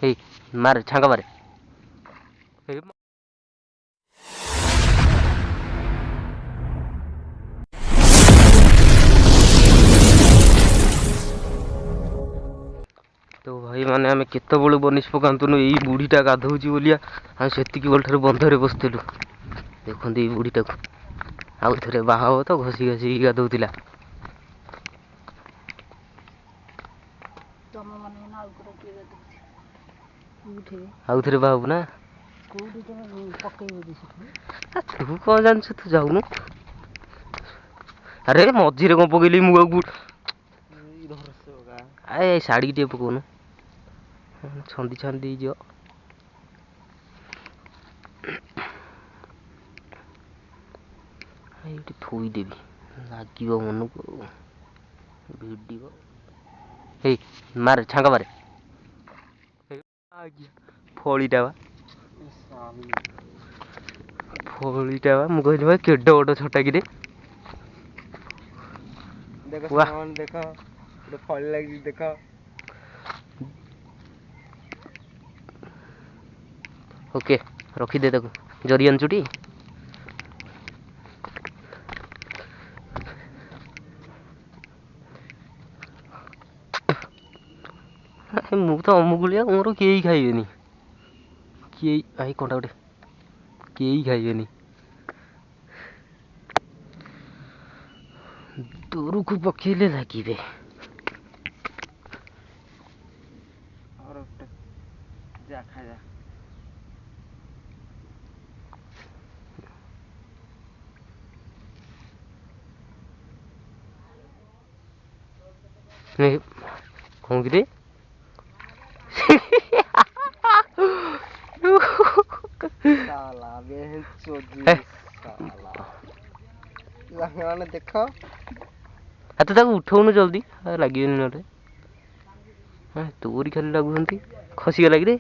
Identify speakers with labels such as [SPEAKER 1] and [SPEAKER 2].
[SPEAKER 1] ହେଇ ମାରେ ଛାଙ୍ଗ ମାରେ। ହେଇ ତ ଭାଇ ମାନେ ଆମେ କେତେବେଳୁ ବନିଶ ପକାନ୍ତୁନୁ ଏଇ ବୁଢ଼ୀଟା ଗାଧଉଛି ବୋଲିଆ ଆମେ ସେତିକି ବେଳଠାରୁ ବନ୍ଧରେ ବସିଥିଲୁ। ଦେଖନ୍ତୁ ଏଇ ବୁଢ଼ୀଟାକୁ ଆଉ ଥରେ ବାହା ହବ ତ ଘଷି ଘାଷିକି ଗାଧଉଥିଲା। ଆଉ ଥରେ ବାହା ହବୁ ନା? ତୁ କଣ ଜାଣିଛୁ ତୁ ଯାଉନୁ। ଆରେ ମଝିରେ କଣ ପକେଇଲି ମୁଁ ଆଉ ଏ ଶାଢ଼ୀ ଟିକେ ପକଉନୁ ଛନ୍ଦି ଛନ୍ଦି ହେଇଯିବ। ଏଇଠି ଥୋଇଦେବି ଲାଗିବ ମନକୁ ଭିଡ଼ିବ। ହେଇ ମାରେ ଛାଙ୍ଗ ମାରେ। ଫଳିଟା ବା ମୁଁ କହିଲି ଭାଇ କେଡେ ବଡ଼ ଛଟାକିରେ। ଦେଖ ସାଙ୍ଗମାନେ ଦେଖ ଗୋଟେ ଫଳି ଲାଗିଛି ଦେଖ। ଓକେ ରଖିଦେ ତାକୁ। ଜରି ଆଣିଛୁଟି? ମୁଁ ତ ଅମୁକୁଳିଆ ମୋର କେହି ଖାଇବେନି। କେହି ଭାଇ କଣ୍ଟା ଗୋଟେ କେହି ଖାଇବେନି। ଦୂରକୁ ପକେଇଲେ ଲାଗିବେ। ଯା ଖାଇବା। କଣ କିରେ? ଦେଖ ତୁ ତାକୁ ଉଠଉନୁ ଜଲ୍ଦି ଲାଗିବନି ନହେଲେ। ତୋରି ଖାଲି ଲାଗୁଛନ୍ତି। ଖସିଗଲା କିରେ?